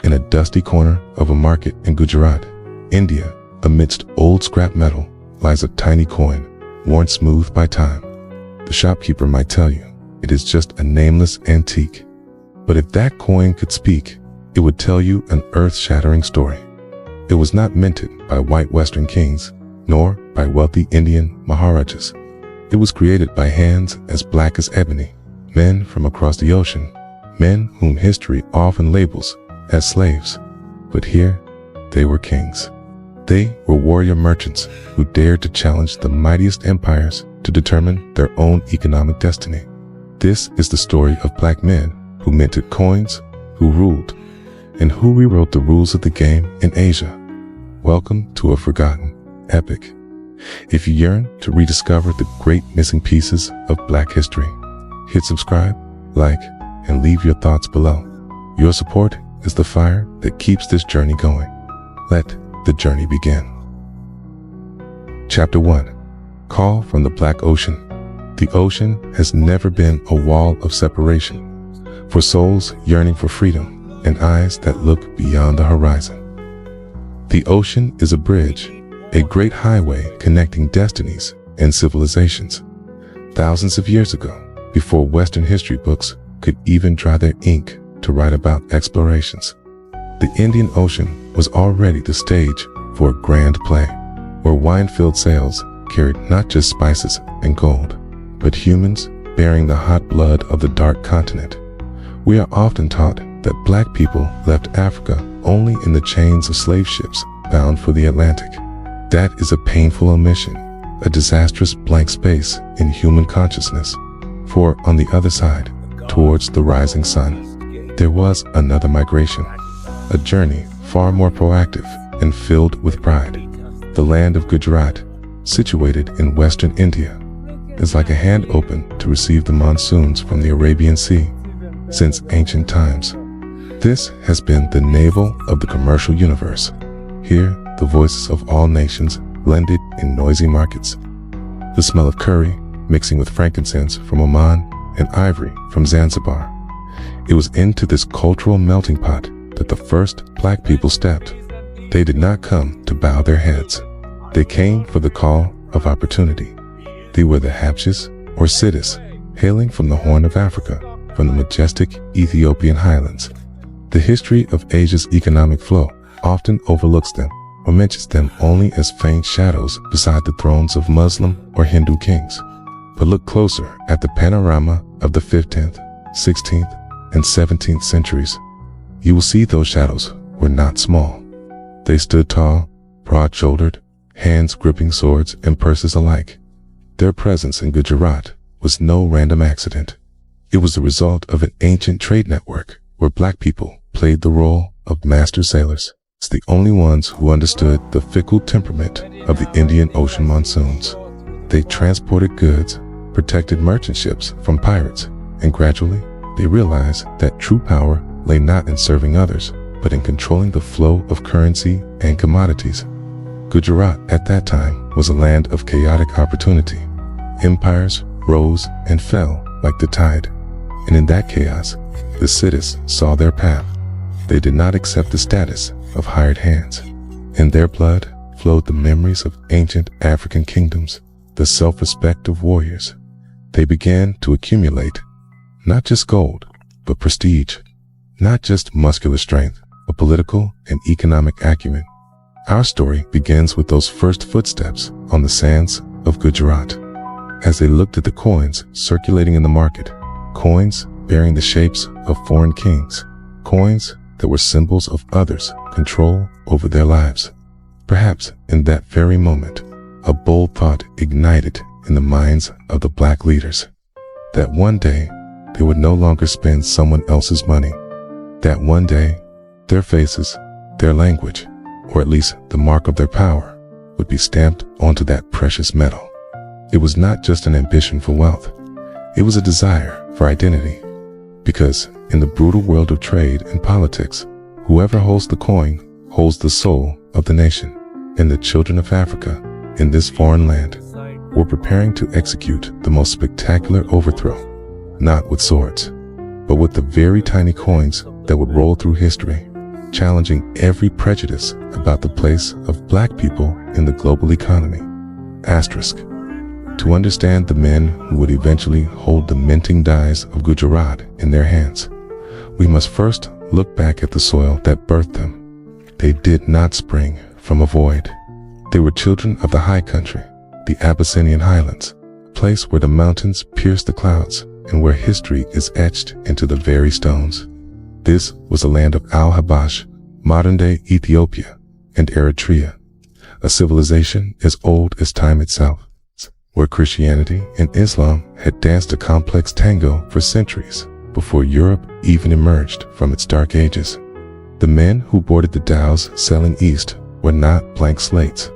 In a dusty corner of a market in Gujarat, India, amidst old scrap metal, lies a tiny coin, worn smooth by time. The shopkeeper might tell you it is just a nameless antique. But if that coin could speak, it would tell you an earth-shattering story. It was not minted by white Western kings, nor by wealthy Indian Maharajas. It was created by hands as black as ebony, men from across the ocean, men whom history often labels as slaves. But here, they were kings. They were warrior merchants who dared to challenge the mightiest empires to determine their own economic destiny. This is the story of black men who minted coins, who ruled, and who rewrote the rules of the game in Asia. Welcome to a forgotten epic. If you yearn to rediscover the great missing pieces of black history, hit subscribe, like, and leave your thoughts below. Your support is the fire that keeps this journey going. Let the journey begin. Chapter 1. Call from the Black Ocean. The ocean has never been a wall of separation for souls yearning for freedom and eyes that look beyond the horizon. The ocean is a bridge, a great highway connecting destinies and civilizations. Thousands of years ago, before Western history books could even dry their ink to write about explorations, the Indian Ocean was already the stage for a grand play, where wine-filled sails carried not just spices and gold, but humans bearing the hot blood of the dark continent. We are often taught that black people left Africa only in the chains of slave ships bound for the Atlantic. That is a painful omission, a disastrous blank space in human consciousness. For on the other side, towards the rising sun, there was another migration, a journey far more proactive and filled with pride. The land of Gujarat, situated in western India, is like a hand open to receive the monsoons from the Arabian Sea. Since ancient times, this has been the navel of the commercial universe. Here, the voices of all nations blended in noisy markets. The smell of curry mixing with frankincense from Oman and ivory from Zanzibar. It was into this cultural melting pot that the first black people stepped. They did not come to bow their heads. They came for the call of opportunity. They were the Habshas or Sidis, hailing from the Horn of Africa, from the majestic Ethiopian highlands. The history of Asia's economic flow often overlooks them or mentions them only as faint shadows beside the thrones of Muslim or Hindu kings. But look closer at the panorama of the 15th, 16th, and 17th centuries. You will see those shadows were not small. They stood tall, broad-shouldered, hands gripping swords and purses alike. Their presence in Gujarat was no random accident. It was the result of an ancient trade network where black people played the role of master sailors. It's the only ones who understood the fickle temperament of the Indian Ocean monsoons. They transported goods, protected merchant ships from pirates, and gradually they realized that true power lay not in serving others, but in controlling the flow of currency and commodities. Gujarat at that time was a land of chaotic opportunity. Empires rose and fell like the tide, and in that chaos, the Sidis saw their path. They did not accept the status of hired hands. In their blood flowed the memories of ancient African kingdoms, the self-respect of warriors. They began to accumulate not just gold, but prestige, not just muscular strength, but political and economic acumen. Our story begins with those first footsteps on the sands of Gujarat. As they looked at the coins circulating in the market, coins bearing the shapes of foreign kings, coins that were symbols of others' control over their lives. Perhaps in that very moment, a bold thought ignited in the minds of the black leaders. That one day, they would no longer spend someone else's money. That one day, their faces, their language, or at least the mark of their power, would be stamped onto that precious metal. It was not just an ambition for wealth. It was a desire for identity. Because in the brutal world of trade and politics, whoever holds the coin holds the soul of the nation. And the children of Africa, in this foreign land, were preparing to execute the most spectacular overthrow, not with swords, but with the very tiny coins that would roll through history, challenging every prejudice about the place of black people in the global economy. Asterisk. To understand the men who would eventually hold the minting dies of Gujarat in their hands, we must first look back at the soil that birthed them. They did not spring from a void. They were children of the high country, the Abyssinian highlands, a place where the mountains pierce the clouds and where history is etched into the very stones. This was the land of Al-Habash, modern-day Ethiopia, and Eritrea, a civilization as old as time itself, where Christianity and Islam had danced a complex tango for centuries before Europe even emerged from its dark ages. The men who boarded the dhows sailing east were not blank slates.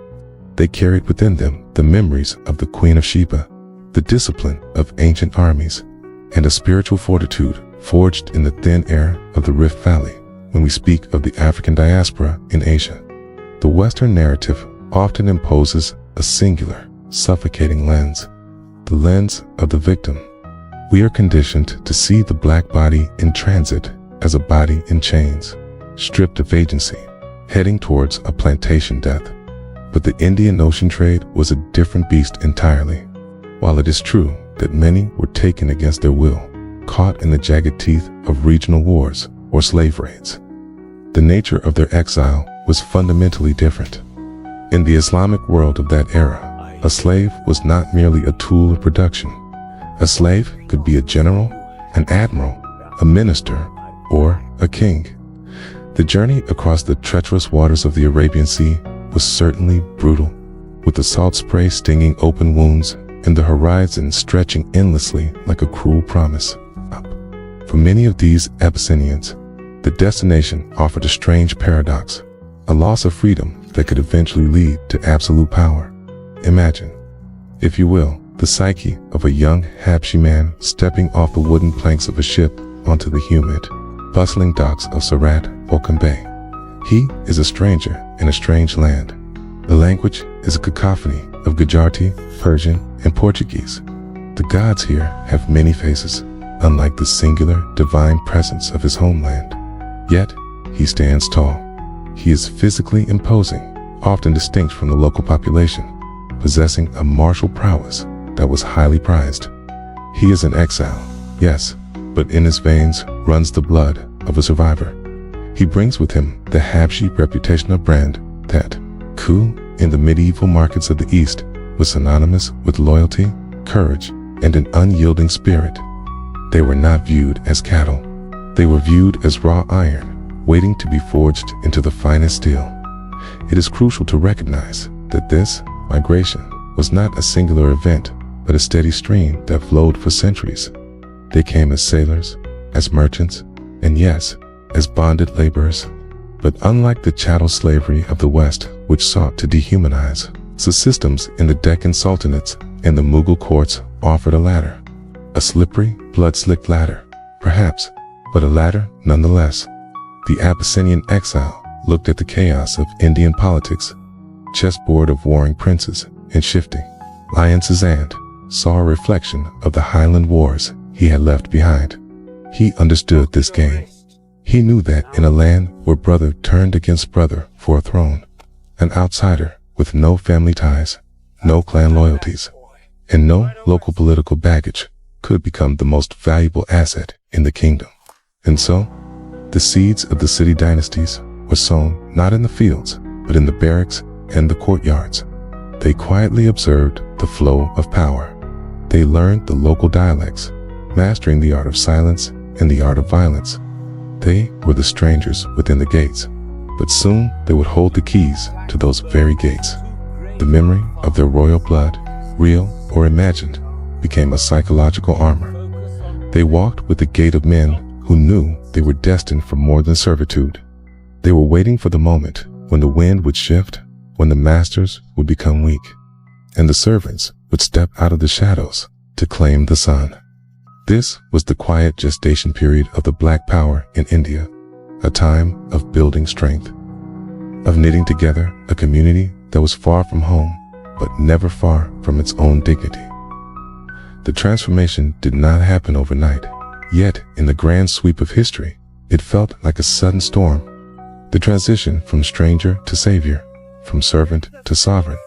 They carried within them the memories of the Queen of Sheba, the discipline of ancient armies, and a spiritual fortitude forged in the thin air of the Rift Valley when we speak of the African diaspora in Asia. The Western narrative often imposes a singular, suffocating lens, the lens of the victim. We are conditioned to see the black body in transit as a body in chains, stripped of agency, heading towards a plantation death. But the Indian Ocean trade was a different beast entirely. While it is true that many were taken against their will, caught in the jagged teeth of regional wars or slave raids, the nature of their exile was fundamentally different. In the Islamic world of that era, a slave was not merely a tool of production. A slave could be a general, an admiral, a minister, or a king. The journey across the treacherous waters of the Arabian Sea was certainly brutal, with the salt spray stinging open wounds and the horizon stretching endlessly like a cruel promise. For many of these Abyssinians, the destination offered a strange paradox, a loss of freedom that could eventually lead to absolute power. Imagine, if you will, the psyche of a young Habshi man stepping off the wooden planks of a ship onto the humid, bustling docks of Surat or Cambay. He is a stranger in a strange land. The language is a cacophony of Gujarati, Persian, and Portuguese. The gods here have many faces, unlike the singular divine presence of his homeland. Yet, he stands tall. He is physically imposing, often distinct from the local population, possessing a martial prowess that was highly prized. He is an exile, yes, but in his veins runs the blood of a survivor. He brings with him the Habshi reputational brand that, coup in the medieval markets of the East, was synonymous with loyalty, courage, and an unyielding spirit. They were not viewed as cattle. They were viewed as raw iron, waiting to be forged into the finest steel. It is crucial to recognize that this migration was not a singular event, but a steady stream that flowed for centuries. They came as sailors, as merchants, and yes, as bonded laborers. But unlike the chattel slavery of the West, which sought to dehumanize, the systems in the Deccan sultanates and the Mughal courts offered a ladder. A slippery, blood-slicked ladder, perhaps, but a ladder nonetheless. The Abyssinian exile looked at the chaos of Indian politics, chessboard of warring princes and shifting alliances, and saw a reflection of the Highland wars he had left behind. He understood this game. He knew that in a land where brother turned against brother for a throne, an outsider with no family ties, no clan loyalties, and no local political baggage could become the most valuable asset in the kingdom. And so, the seeds of the city dynasties were sown not in the fields, but in the barracks and the courtyards. They quietly observed the flow of power. They learned the local dialects, mastering the art of silence and the art of violence. They were the strangers within the gates, but soon they would hold the keys to those very gates. The memory of their royal blood, real or imagined, became a psychological armor. They walked with the gait of men who knew they were destined for more than servitude. They were waiting for the moment when the wind would shift, when the masters would become weak, and the servants would step out of the shadows to claim the sun. This was the quiet gestation period of the Black Power in India, a time of building strength, of knitting together a community that was far from home, but never far from its own dignity. The transformation did not happen overnight, yet in the grand sweep of history, it felt like a sudden storm. The transition from stranger to savior, from servant to sovereign,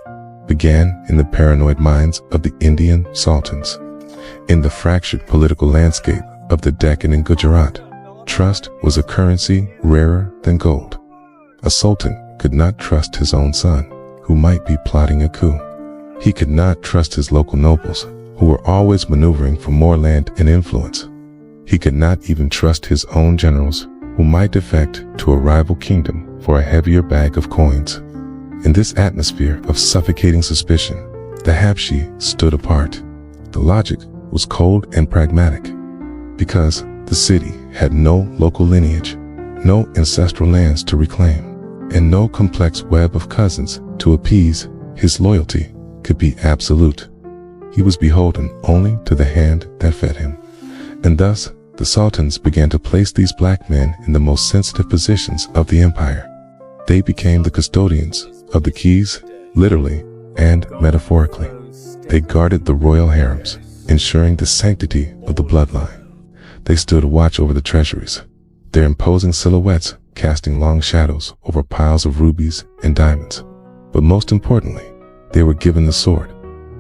began in the paranoid minds of the Indian sultans. In the fractured political landscape of the Deccan and Gujarat, trust was a currency rarer than gold. A sultan could not trust his own son, who might be plotting a coup. He could not trust his local nobles, who were always maneuvering for more land and influence. He could not even trust his own generals, who might defect to a rival kingdom for a heavier bag of coins. In this atmosphere of suffocating suspicion, the Habshi stood apart. The logic was cold and pragmatic, because the city had no local lineage, no ancestral lands to reclaim, and no complex web of cousins to appease. His loyalty could be absolute. He was beholden only to the hand that fed him. And thus, the sultans began to place these black men in the most sensitive positions of the empire. They became the custodians of the keys, literally and metaphorically. They guarded the royal harems, ensuring the sanctity of the bloodline. They stood watch over the treasuries, their imposing silhouettes casting long shadows over piles of rubies and diamonds. But most importantly, they were given the sword.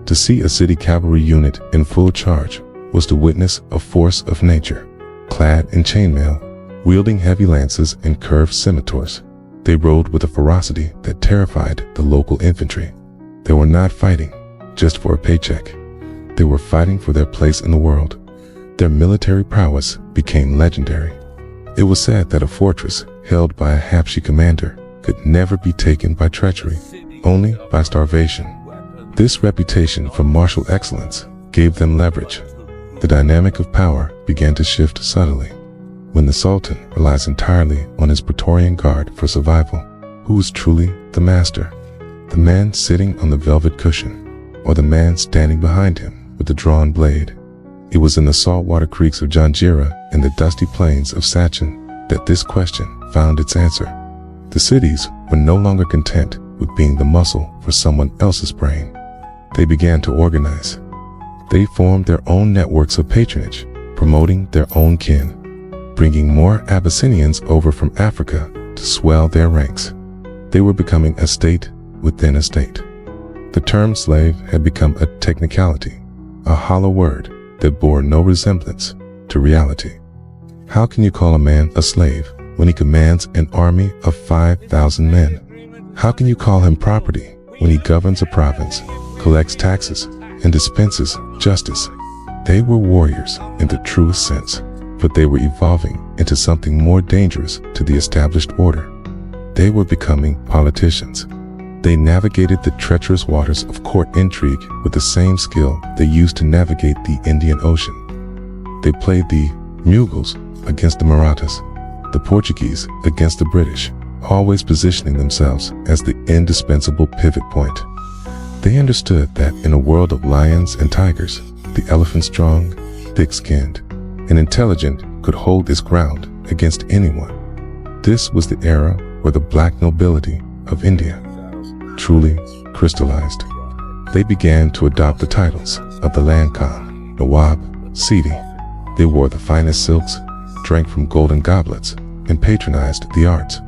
To see a city cavalry unit in full charge was to witness a force of nature, clad in chainmail, wielding heavy lances and curved scimitars. They rode with a ferocity that terrified the local infantry. They were not fighting just for a paycheck. They were fighting for their place in the world. Their military prowess became legendary. It was said that a fortress held by a Habshi commander could never be taken by treachery, only by starvation. This reputation for martial excellence gave them leverage. The dynamic of power began to shift subtly. When the sultan relies entirely on his Praetorian guard for survival, who is truly the master? The man sitting on the velvet cushion, or the man standing behind him with the drawn blade? It was in the saltwater creeks of Janjira and the dusty plains of Sachin that this question found its answer. The cities were no longer content with being the muscle for someone else's brain. They began to organize. They formed their own networks of patronage, promoting their own kin, bringing more Abyssinians over from Africa to swell their ranks. They were becoming a state within a state. The term slave had become a technicality, a hollow word that bore no resemblance to reality. How can you call a man a slave when he commands an army of 5,000 men? How can you call him property when he governs a province, collects taxes, and dispenses justice? They were warriors in the truest sense, but they were evolving into something more dangerous to the established order. They were becoming politicians. They navigated the treacherous waters of court intrigue with the same skill they used to navigate the Indian Ocean. They played the Mughals against the Marathas, the Portuguese against the British, always positioning themselves as the indispensable pivot point. They understood that in a world of lions and tigers, the elephant strong, thick-skinned, and intelligent could hold its ground against anyone. This was the era where the black nobility of India truly crystallized. They began to adopt the titles of the Lankam, Nawab, Sidi. They wore the finest silks, drank from golden goblets, and patronized the arts.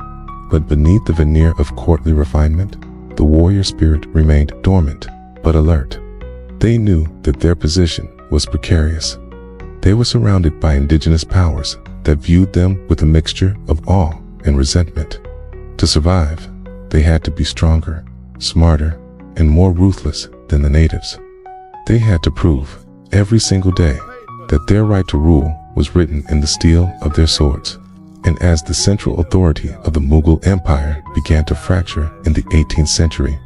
But beneath the veneer of courtly refinement, the warrior spirit remained dormant but alert. They knew that their position was precarious. They were surrounded by indigenous powers that viewed them with a mixture of awe and resentment. To survive, they had to be stronger, smarter, and more ruthless than the natives. They had to prove every single day that their right to rule was written in the steel of their swords. And as the central authority of the Mughal Empire began to fracture in the 18th century,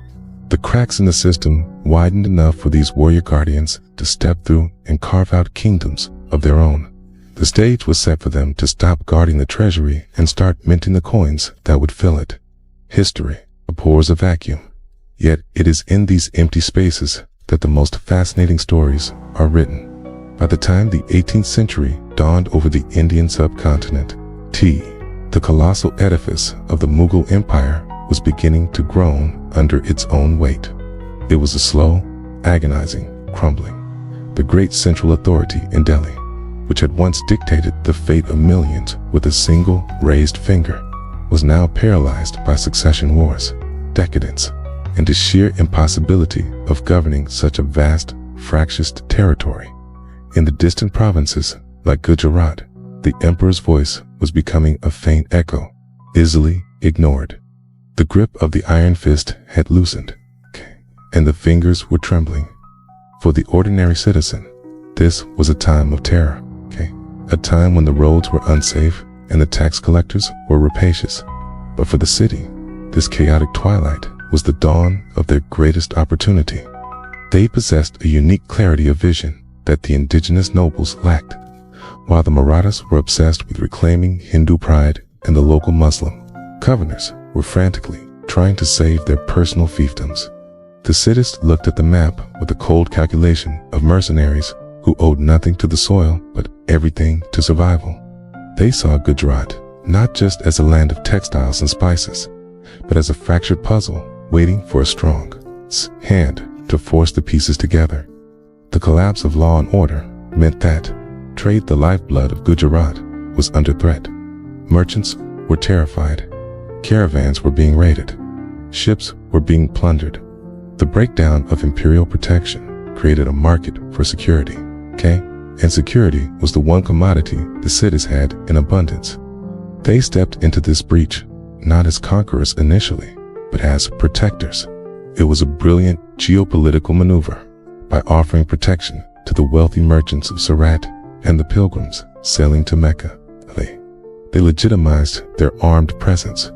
the cracks in the system widened enough for these warrior guardians to step through and carve out kingdoms of their own. The stage was set for them to stop guarding the treasury and start minting the coins that would fill it. History abhors a vacuum. Yet it is in these empty spaces that the most fascinating stories are written. By the time the 18th century dawned over the Indian subcontinent, the colossal edifice of the Mughal Empire was beginning to groan under its own weight. It was a slow, agonizing crumbling. The great central authority in Delhi, which had once dictated the fate of millions with a single raised finger, was now paralyzed by succession wars, decadence, and the sheer impossibility of governing such a vast, fractious territory. In the distant provinces like Gujarat, the emperor's voice was becoming a faint echo, easily ignored. The grip of the iron fist had loosened, and the fingers were trembling. For the ordinary citizen, this was a time of terror, a time when the roads were unsafe and the tax collectors were rapacious. But for the city, this chaotic twilight was the dawn of their greatest opportunity. They possessed a unique clarity of vision that the indigenous nobles lacked. While the Marathas were obsessed with reclaiming Hindu pride and the local Muslim governors were frantically trying to save their personal fiefdoms, the Siddhists looked at the map with a cold calculation of mercenaries who owed nothing to the soil but everything to survival. They saw Gujarat not just as a land of textiles and spices, but as a fractured puzzle waiting for a strong hand to force the pieces together. The collapse of law and order meant that trade, the lifeblood of Gujarat, was under threat. Merchants were terrified. Caravans were being raided. Ships were being plundered. The breakdown of imperial protection created a market for security, and security was the one commodity the cities had in abundance. They stepped into this breach not as conquerors initially, but as protectors. It was a brilliant geopolitical maneuver. By offering protection to the wealthy merchants of Surat and the pilgrims sailing to Mecca, they legitimized their armed presence.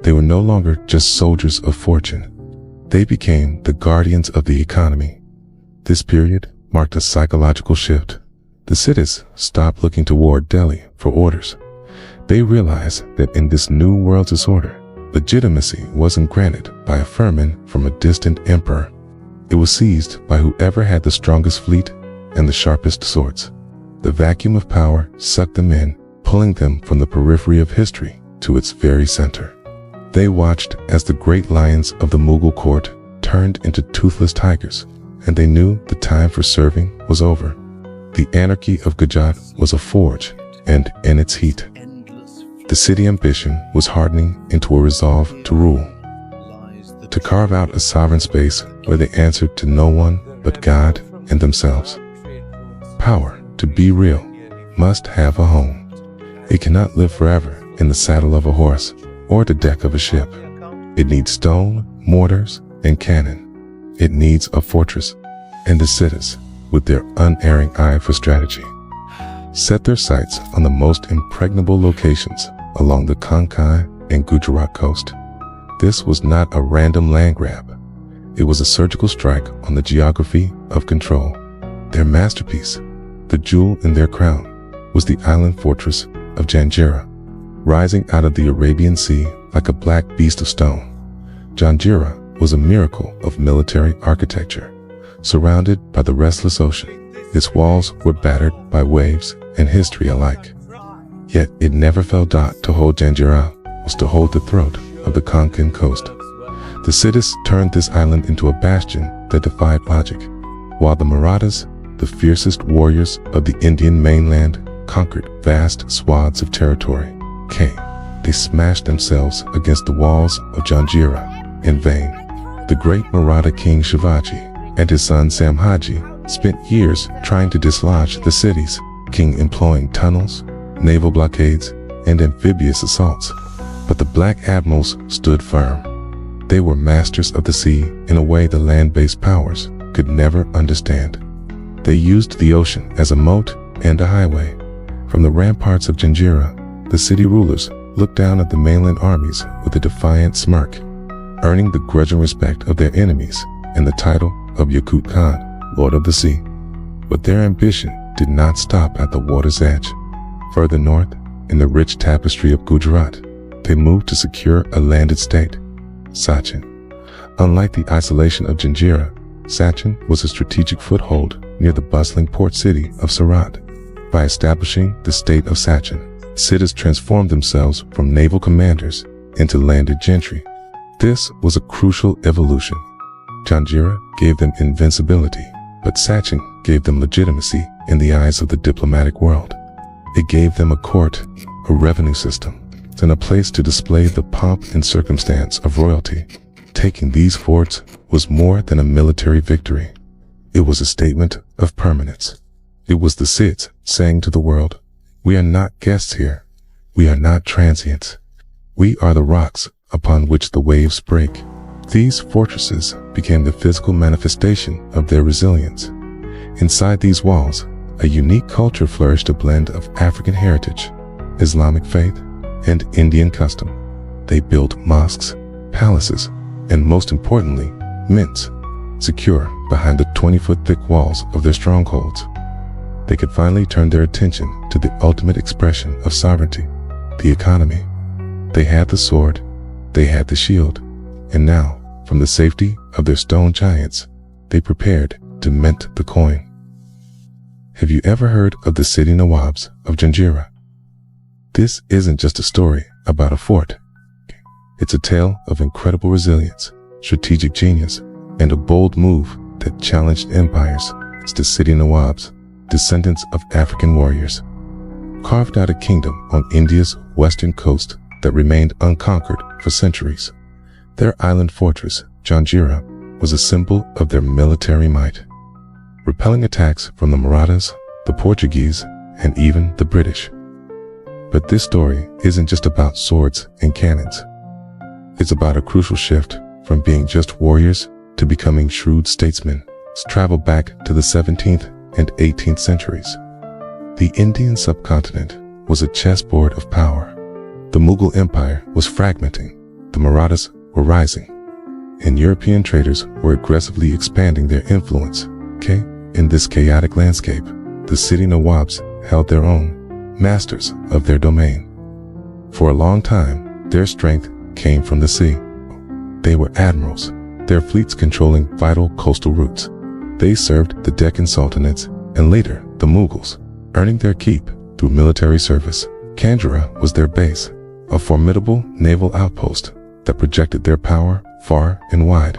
They were no longer just soldiers of fortune. They became the guardians of the economy. This period marked a psychological shift. The cities stopped looking toward Delhi for orders. They realized that in this new world disorder, legitimacy wasn't granted by a firman from a distant emperor. It was seized by whoever had the strongest fleet and the sharpest swords. The vacuum of power sucked them in, pulling them from the periphery of history to its very center. They watched as the great lions of the Mughal court turned into toothless tigers, and they knew the time for serving was over. The anarchy of Gujarat was a forge, and in its heat, the city ambition was hardening into a resolve to rule, to carve out a sovereign space where they answered to no one but God and themselves. Power, to be real, must have a home. It cannot live forever in the saddle of a horse or the deck of a ship. It needs stone, mortars, and cannon. It needs a fortress, and the cities, with their unerring eye for strategy, set their sights on the most impregnable locations along the Konkan and Gujarat coast. This was not a random land grab. It was a surgical strike on the geography of control. Their masterpiece, the jewel in their crown, was the island fortress of Janjira, rising out of the Arabian Sea like a black beast of stone. Janjira was a miracle of military architecture, surrounded by the restless ocean. Its walls were battered by waves and history alike. Yet it never fell dot to hold Janjira was to hold the throat of the Konkan coast. The Siddhists turned this island into a bastion that defied logic, while the Marathas, the fiercest warriors of the Indian mainland, conquered vast swaths of territory. They smashed themselves against the walls of Janjira in vain. The great Maratha king Shivaji and his son Sambhaji spent years trying to dislodge the cities, king employing tunnels, naval blockades, and amphibious assaults. But the black admirals stood firm. They were masters of the sea in a way the land-based powers could never understand. They used the ocean as a moat and a highway. From the ramparts of Janjira, the city rulers looked down at the mainland armies with a defiant smirk, earning the grudging respect of their enemies and the title of Yakut Khan, Lord of the Sea. But their ambition did not stop at the water's edge. Further north, in the rich tapestry of Gujarat, they moved to secure a landed state, Sachin. Unlike the isolation of Janjira, Sachin was a strategic foothold near the bustling port city of Surat. By establishing the state of Sachin, cities transformed themselves from naval commanders into landed gentry. This was a crucial evolution. Janjira gave them invincibility, but Sachin gave them legitimacy in the eyes of the diplomatic world. It gave them a court, a revenue system, and a place to display the pomp and circumstance of royalty. Taking these forts was more than a military victory. It was a statement of permanence. It was the Cids saying to the world, "We are not guests here. We are not transients. We are the rocks upon which the waves break." These fortresses became the physical manifestation of their resilience. Inside these walls, a unique culture flourished, a blend of African heritage, Islamic faith, and Indian custom. They built mosques, palaces, and most importantly, mints, secure behind the 20-foot thick walls of their strongholds. They could finally turn their attention to the ultimate expression of sovereignty, the economy. They had the sword, they had the shield, and now, from the safety of their stone giants, they prepared to mint the coin. Have you ever heard of the city Nawabs of Janjira? This isn't just a story about a fort. It's a tale of incredible resilience, strategic genius, and a bold move that challenged empires. It's the city Nawabs, descendants of African warriors, carved out a kingdom on India's western coast that remained unconquered for centuries. Their island fortress, Janjira, was a symbol of their military might, repelling attacks from the Marathas, the Portuguese, and even the British. But this story isn't just about swords and cannons. It's about a crucial shift from being just warriors to becoming shrewd statesmen. Let's travel back to the 17th and 18th centuries. The Indian subcontinent was a chessboard of power. The Mughal Empire was fragmenting, the Marathas were rising, and European traders were aggressively expanding their influence. In this chaotic landscape, the city Nawabs held their own, masters of their domain. For a long time, their strength came from the sea. They were admirals, their fleets controlling vital coastal routes. They served the Deccan Sultanates and later the Mughals, earning their keep through military service. Kandahar was their base, a formidable naval outpost that projected their power far and wide.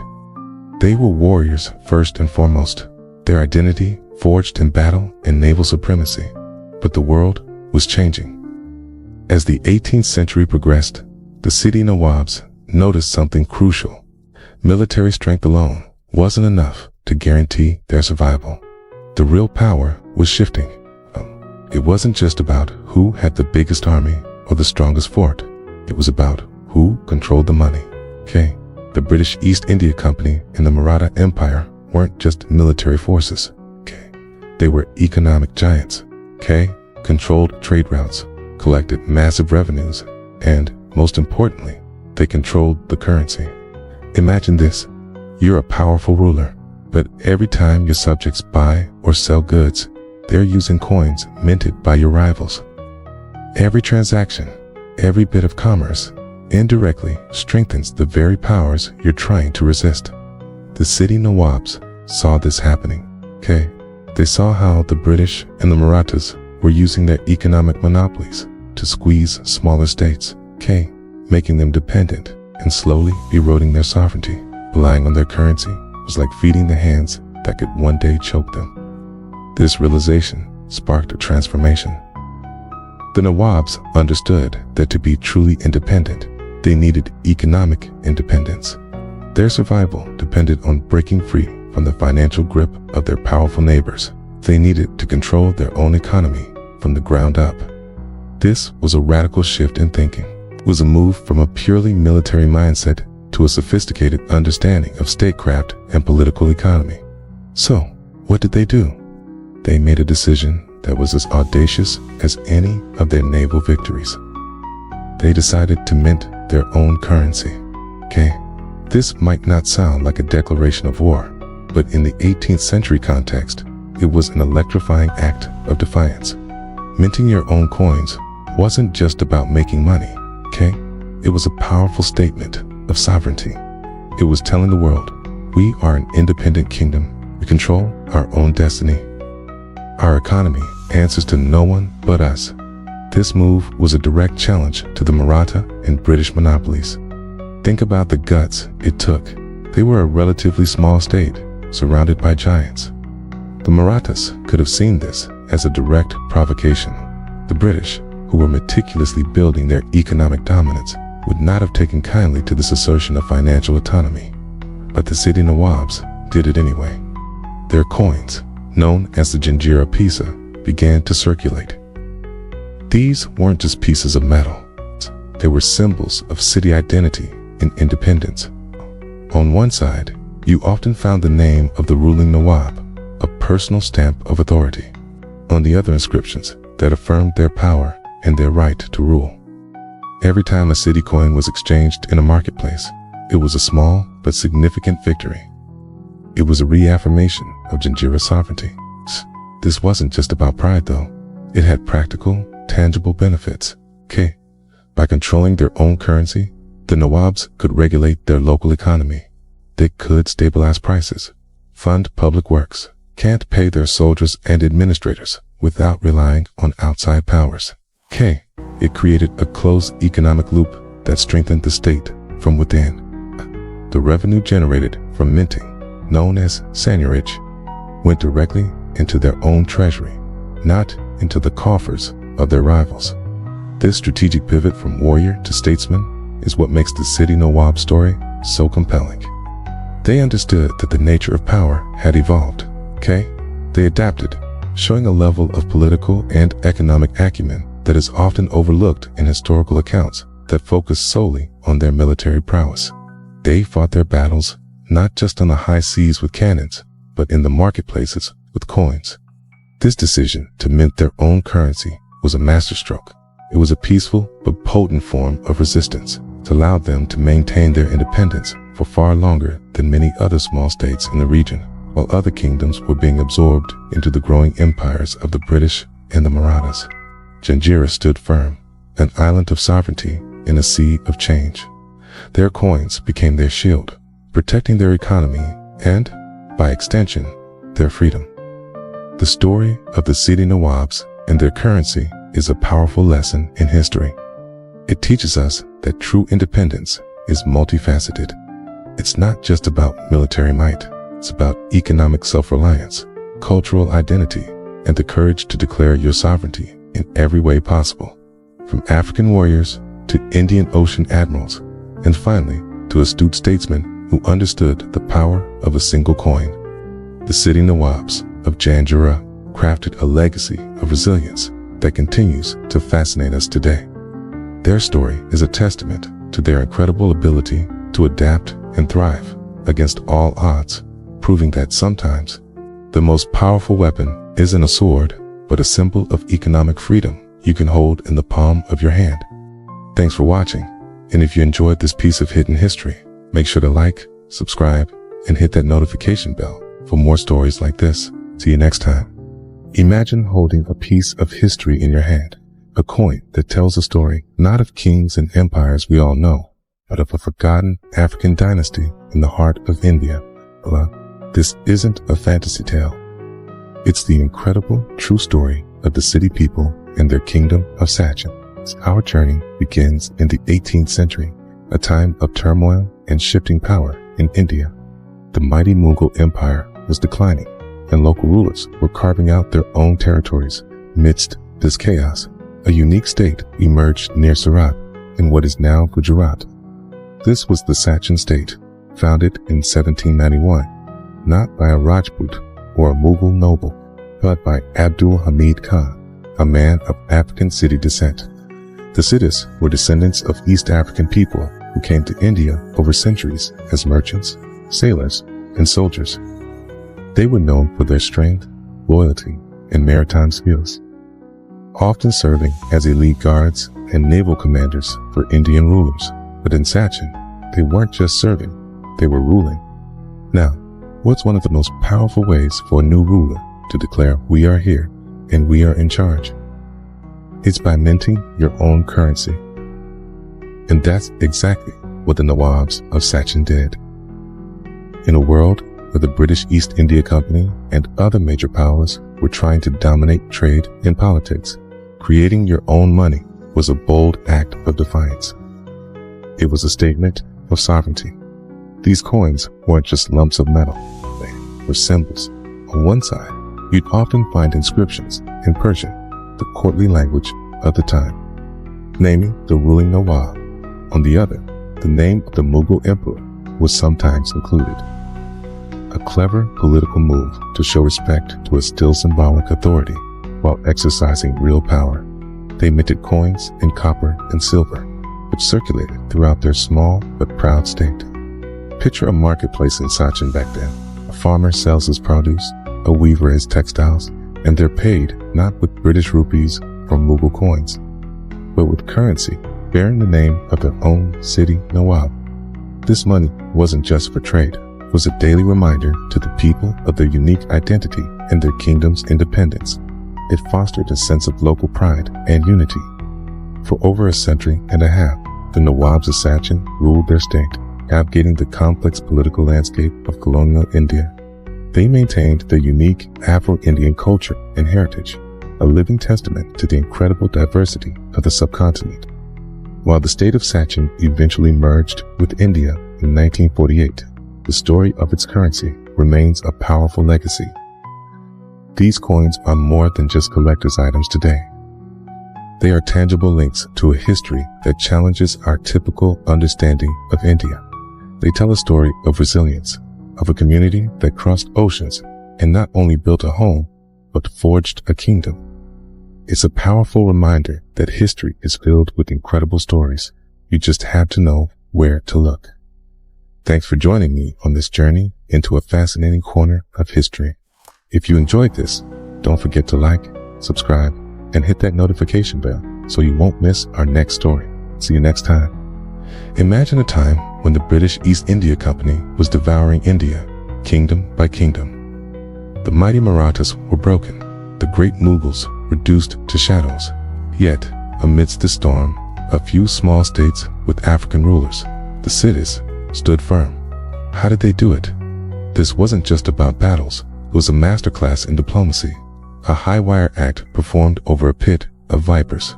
They were warriors first and foremost, their identity forged in battle and naval supremacy. But the world was changing. As the 18th century progressed, the city Nawabs noticed something crucial. Military strength alone wasn't enough to guarantee their survival. The real power was shifting. It wasn't just about who had the biggest army or the strongest fort. It was about who controlled the money. The British East India Company and the Maratha Empire weren't just military forces. They were economic giants. Controlled trade routes, collected massive revenues, and, most importantly, they controlled the currency. Imagine this. You're a powerful ruler, but every time your subjects buy or sell goods, they're using coins minted by your rivals. Every transaction, every bit of commerce, indirectly strengthens the very powers you're trying to resist. The city Nawabs saw this happening. They saw how the British and the Marathas were using their economic monopolies to squeeze smaller states, making them dependent and slowly eroding their sovereignty. Relying on their currency was like feeding the hands that could one day choke them. This realization sparked a transformation. The Nawabs understood that to be truly independent, they needed economic independence. Their survival depended on breaking free from the financial grip of their powerful neighbors. They needed to control their own economy from the ground up. This was a radical shift in thinking. It was a move from a purely military mindset to a sophisticated understanding of statecraft and political economy. So, what did they do? They made a decision that was as audacious as any of their naval victories. They decided to mint their own currency. This might not sound like a declaration of war, but in the 18th century context, it was an electrifying act of defiance. Minting your own coins wasn't just about making money, It was a powerful statement of sovereignty. It was telling the world, we are an independent kingdom. We control our own destiny. Our economy answers to no one but us. This move was a direct challenge to the Maratha and British monopolies. Think about the guts it took. They were a relatively small state, surrounded by giants. The Marathas could have seen this as a direct provocation. The British, who were meticulously building their economic dominance, would not have taken kindly to this assertion of financial autonomy. But the city Nawabs did it anyway. Their coins, known as the Janjira Pisa, began to circulate. These weren't just pieces of metal. They were symbols of city identity and independence. On one side, you often found the name of the ruling Nawab, a personal stamp of authority. On the other, inscriptions that affirmed their power and their right to rule. Every time a city coin was exchanged in a marketplace, it was a small but significant victory. It was a reaffirmation of Janjira sovereignty. This wasn't just about pride though. It had practical, tangible benefits. By controlling their own currency, the Nawabs could regulate their local economy. They could stabilize prices, fund public works, can't pay their soldiers and administrators without relying on outside powers. It created a closed economic loop that strengthened the state from within. The revenue generated from minting, known as seigniorage, went directly into their own treasury, not into the coffers of their rivals. This strategic pivot from warrior to statesman is what makes the city Nawab story so compelling. They understood that the nature of power had evolved. They adapted, showing a level of political and economic acumen that is often overlooked in historical accounts that focus solely on their military prowess. They fought their battles not just on the high seas with cannons, but in the marketplaces with coins. This decision to mint their own currency was a masterstroke. It was a peaceful but potent form of resistance that allowed them to maintain their independence for far longer than many other small states in the region, while other kingdoms were being absorbed into the growing empires of the British and the Marathas. Janjira stood firm, an island of sovereignty in a sea of change. Their coins became their shield, protecting their economy and, by extension, their freedom. The story of the city Nawabs and their currency is a powerful lesson in history. It teaches us that true independence is multifaceted. It's not just about military might. It's about economic self-reliance, cultural identity, and the courage to declare your sovereignty in every way possible. From African warriors to Indian Ocean admirals, and finally to astute statesmen who understood the power of a single coin. The city Nawabs of Janjira crafted a legacy of resilience that continues to fascinate us today. Their story is a testament to their incredible ability to adapt and thrive against all odds, proving that sometimes the most powerful weapon isn't a sword, but a symbol of economic freedom you can hold in the palm of your hand. Thanks for watching, and if you enjoyed this piece of hidden history, make sure to like, subscribe, and hit that notification bell for more stories like this. See you next time. Imagine holding a piece of history in your hand, a coin that tells a story not of kings and empires we all know, but of a forgotten African dynasty in the heart of India. This isn't a fantasy tale. It's the incredible, true story of the city people and their kingdom of Sachin. Our journey begins in the 18th century, a time of turmoil and shifting power in India. The mighty Mughal Empire was declining, and local rulers were carving out their own territories. Amidst this chaos, a unique state emerged near Surat, in what is now Gujarat. This was the Sachin state, founded in 1791, not by a Rajput or a Mughal noble, but by Abdul Hamid Khan, a man of African Sidi descent. The Sidis were descendants of East African people who came to India over centuries as merchants, sailors, and soldiers. They were known for their strength, loyalty, and maritime skills, often serving as elite guards and naval commanders for Indian rulers. But in Sachin, they weren't just serving, they were ruling. Now, what's one of the most powerful ways for a new ruler to declare we are here and we are in charge? It's by minting your own currency. And that's exactly what the Nawabs of Sachin did. In a world where the British East India Company and other major powers were trying to dominate trade and politics, creating your own money was a bold act of defiance. It was a statement of sovereignty. These coins weren't just lumps of metal, they were symbols. On one side, you'd often find inscriptions in Persian, the courtly language of the time, naming the ruling Nawab. On the other, the name of the Mughal emperor was sometimes included. A clever political move to show respect to a still symbolic authority while exercising real power. They minted coins in copper and silver, which circulated throughout their small but proud state. Picture a marketplace in Sachin back then. A farmer sells his produce, a weaver his textiles, and they're paid not with British rupees or Mughal coins, but with currency bearing the name of their own city Nawab. This money wasn't just for trade, it was a daily reminder to the people of their unique identity and their kingdom's independence. It fostered a sense of local pride and unity. For over a century and a half, the Nawabs of Sachin ruled their state, navigating the complex political landscape of colonial India. They maintained their unique Afro-Indian culture and heritage, a living testament to the incredible diversity of the subcontinent. While the state of Sachin eventually merged with India in 1948, the story of its currency remains a powerful legacy. These coins are more than just collector's items today. They are tangible links to a history that challenges our typical understanding of India. They tell a story of resilience, of a community that crossed oceans and not only built a home, but forged a kingdom. It's a powerful reminder that history is filled with incredible stories. You just have to know where to look. Thanks for joining me on this journey into a fascinating corner of history. If you enjoyed this, don't forget to like, subscribe, and hit that notification bell so you won't miss our next story. See you next time. Imagine a time when the British East India Company was devouring India, kingdom by kingdom. The mighty Marathas were broken, the great Mughals reduced to shadows. Yet, amidst the storm, a few small states with African rulers, the cities, stood firm. How did they do it? This wasn't just about battles. It was a masterclass in diplomacy, a high-wire act performed over a pit of vipers.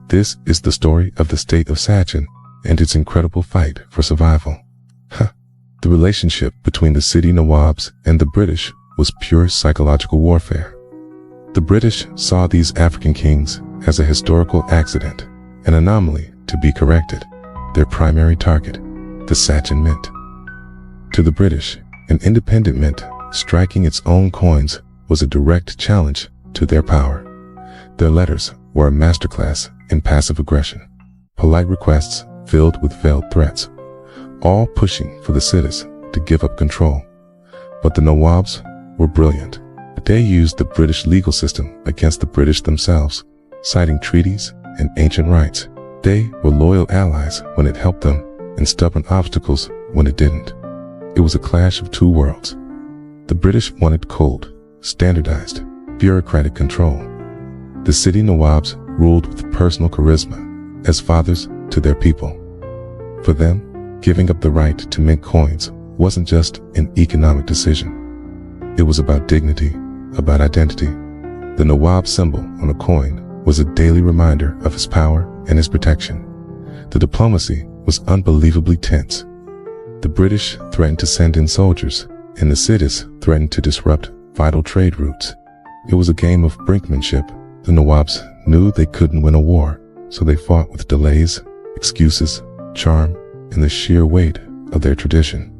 This is the story of the state of Sachin and its incredible fight for survival. The relationship between the city Nawabs and the British was pure psychological warfare. The British saw these African kings as a historical accident, an anomaly to be corrected, their primary target, the Sachin Mint. To the British, an independent mint striking its own coins was a direct challenge to their power. Their letters were a masterclass in passive aggression, polite requests filled with veiled threats, all pushing for the cities to give up control. But the Nawabs were brilliant. They used the British legal system against the British themselves, citing treaties and ancient rights. They were loyal allies when it helped them and stubborn obstacles when it didn't. It was a clash of two worlds. The British wanted cold, standardized, bureaucratic control. The city Nawabs ruled with personal charisma, as fathers to their people. For them, giving up the right to mint coins wasn't just an economic decision. It was about dignity, about identity. The Nawab symbol on a coin was a daily reminder of his power and his protection. The diplomacy was unbelievably tense. The British threatened to send in soldiers, and the cities threatened to disrupt vital trade routes. It was a game of brinkmanship. The Nawabs knew they couldn't win a war, so they fought with delays, excuses, charm, and the sheer weight of their tradition.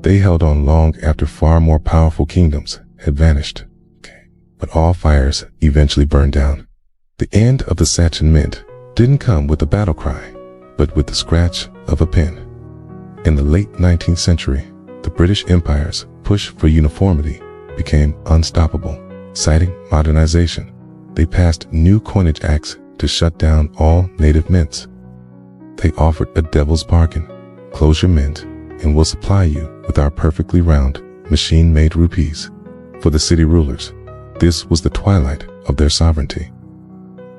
They held on long after far more powerful kingdoms had vanished. But all fires eventually burned down. The end of the Sachin Mint didn't come with a battle cry, but with the scratch of a pen. In the late 19th century, the British Empire's push for uniformity became unstoppable. Citing modernization, they passed new coinage acts to shut down all native mints. They offered a devil's bargain: close your mint, and we'll supply you with our perfectly round, machine-made rupees. For the city rulers, this was the twilight of their sovereignty.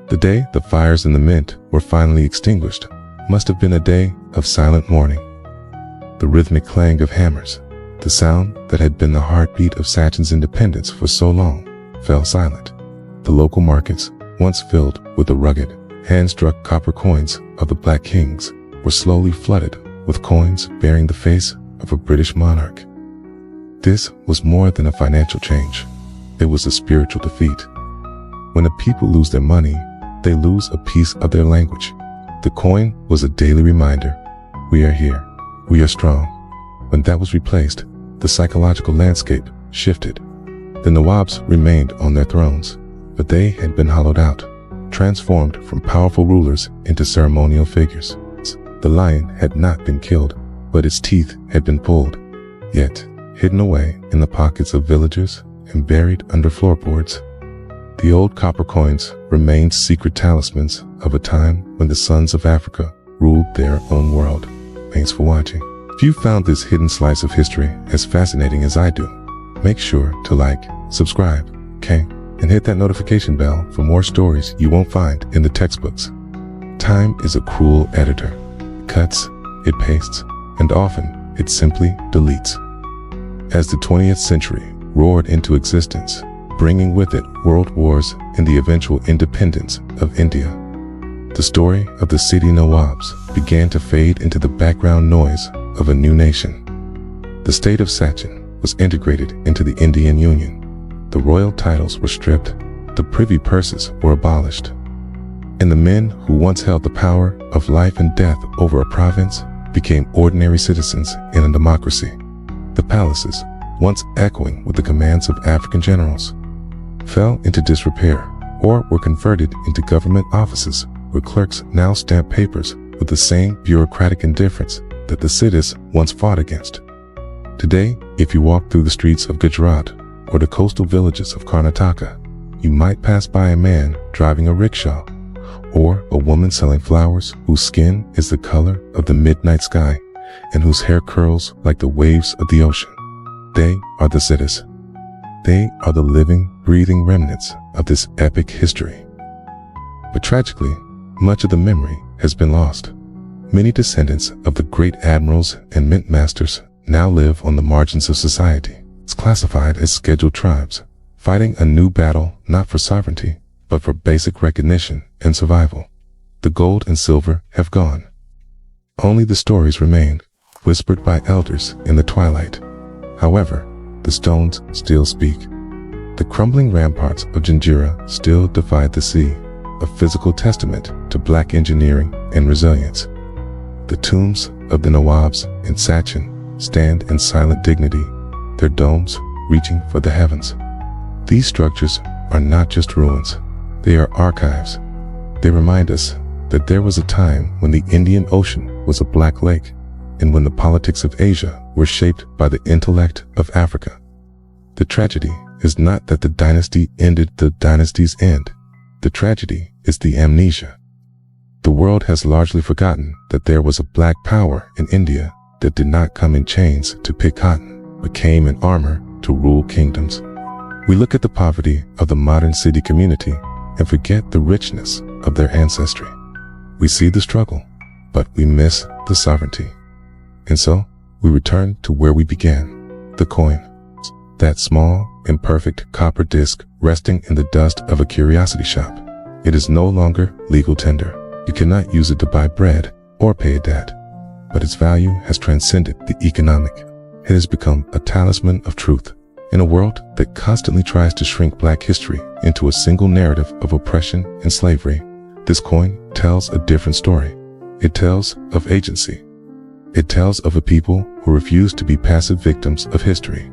The day the fires in the mint were finally extinguished must have been a day of silent mourning. The rhythmic clang of hammers, the sound that had been the heartbeat of Sachin's independence for so long, fell silent. The local markets, once filled with the rugged, hand-struck copper coins of the Black Kings, were slowly flooded with coins bearing the face of a British monarch. This was more than a financial change. It was a spiritual defeat. When a people lose their money, they lose a piece of their language. The coin was a daily reminder, we are here, we are strong. When that was replaced, the psychological landscape shifted. The Nawabs remained on their thrones, but they had been hollowed out, transformed from powerful rulers into ceremonial figures. The lion had not been killed, but its teeth had been pulled, yet hidden away in the pockets of villagers and buried under floorboards. The old copper coins remained secret talismans of a time when the sons of Africa ruled their own world. Thanks for watching. If you found this hidden slice of history as fascinating as I do, make sure to like, subscribe, okay? And hit that notification bell for more stories you won't find in the textbooks. Time is a cruel editor. It cuts, it pastes, and often it simply deletes. As the 20th century roared into existence, bringing with it world wars and the eventual independence of India, the story of the city Nawabs began to fade into the background noise of a new nation. The state of Sachin was integrated into the Indian Union. The royal titles were stripped, the privy purses were abolished, and the men who once held the power of life and death over a province became ordinary citizens in a democracy. The palaces, once echoing with the commands of African generals, fell into disrepair or were converted into government offices where clerks now stamp papers with the same bureaucratic indifference that the cities once fought against. Today, if you walk through the streets of Gujarat or the coastal villages of Karnataka, you might pass by a man driving a rickshaw or a woman selling flowers whose skin is the color of the midnight sky and whose hair curls like the waves of the ocean. They are the cities. They are the living, breathing remnants of this epic history. But tragically, much of the memory has been lost. Many descendants of the great admirals and mint masters now live on the margins of society. It's classified as scheduled tribes, fighting a new battle not for sovereignty, but for basic recognition and survival. The gold and silver have gone. Only the stories remain, whispered by elders in the twilight. However, the stones still speak. The crumbling ramparts of Janjira still divide the sea, a physical testament to black engineering and resilience. The tombs of the Nawabs in Sachin stand in silent dignity, their domes reaching for the heavens. These structures are not just ruins, they are archives. They remind us that there was a time when the Indian Ocean was a black lake, and when the politics of Asia were shaped by the intellect of Africa. The tragedy is not that the dynasty ended the dynasty's end. The tragedy is the amnesia. The world has largely forgotten that there was a black power in India that did not come in chains to pick cotton, but came in armor to rule kingdoms. We look at the poverty of the modern city community and forget the richness of their ancestry. We see the struggle, but we miss the sovereignty. And so, we return to where we began, the coin. That small, imperfect copper disc resting in the dust of a curiosity shop. It is no longer legal tender. You cannot use it to buy bread or pay a debt. But its value has transcended the economic. It has become a talisman of truth. In a world that constantly tries to shrink black history into a single narrative of oppression and slavery, this coin tells a different story. It tells of agency. It tells of a people who refused to be passive victims of history.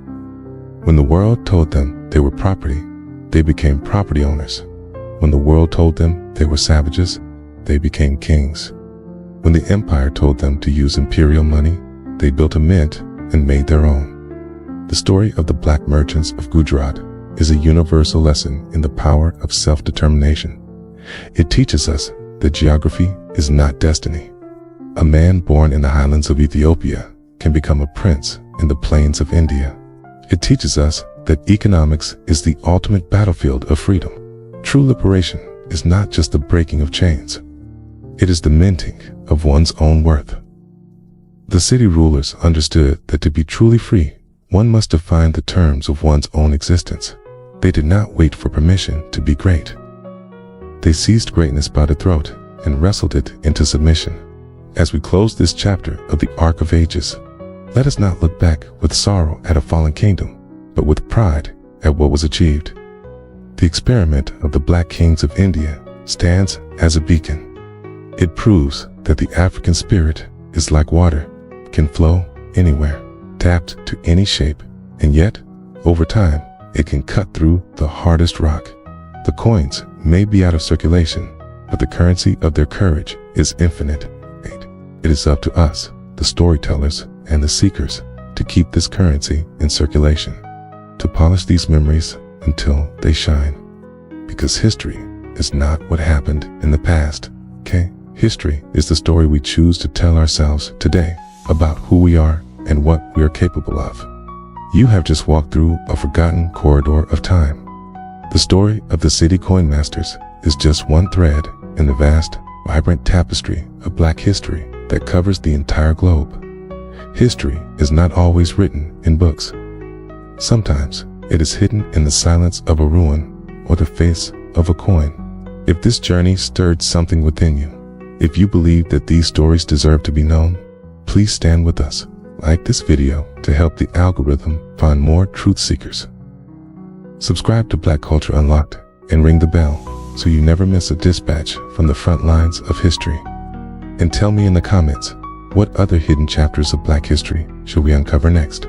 When the world told them they were property, they became property owners. When the world told them they were savages, they became kings. When the empire told them to use imperial money, they built a mint and made their own. The story of the black merchants of Gujarat is a universal lesson in the power of self-determination. It teaches us that geography is not destiny. A man born in the highlands of Ethiopia can become a prince in the plains of India. It teaches us that economics is the ultimate battlefield of freedom. True liberation is not just the breaking of chains. It is the minting of one's own worth. The city rulers understood that to be truly free, one must define the terms of one's own existence. They did not wait for permission to be great. They seized greatness by the throat and wrestled it into submission. As we close this chapter of the Arc of Ages, let us not look back with sorrow at a fallen kingdom, but with pride at what was achieved. The experiment of the black kings of India stands as a beacon. It proves that the African spirit is like water, can flow anywhere, tapped to any shape, and yet, over time, it can cut through the hardest rock. The coins may be out of circulation, but the currency of their courage is infinite. It is up to us, the storytellers and the seekers, to keep this currency in circulation, to polish these memories until they shine. Because history is not what happened in the past, okay? History is the story we choose to tell ourselves today about who we are and what we are capable of. You have just walked through a forgotten corridor of time. The story of the city coin masters is just one thread in the vast, vibrant tapestry of Black history that covers the entire globe. History is not always written in books. Sometimes it is hidden in the silence of a ruin or the face of a coin. If this journey stirred something within you, if you believe that these stories deserve to be known, please stand with us. Like this video to help the algorithm find more truth seekers. Subscribe to Black Culture Unlocked and ring the bell so you never miss a dispatch from the front lines of history. And tell me in the comments, what other hidden chapters of Black history should we uncover next?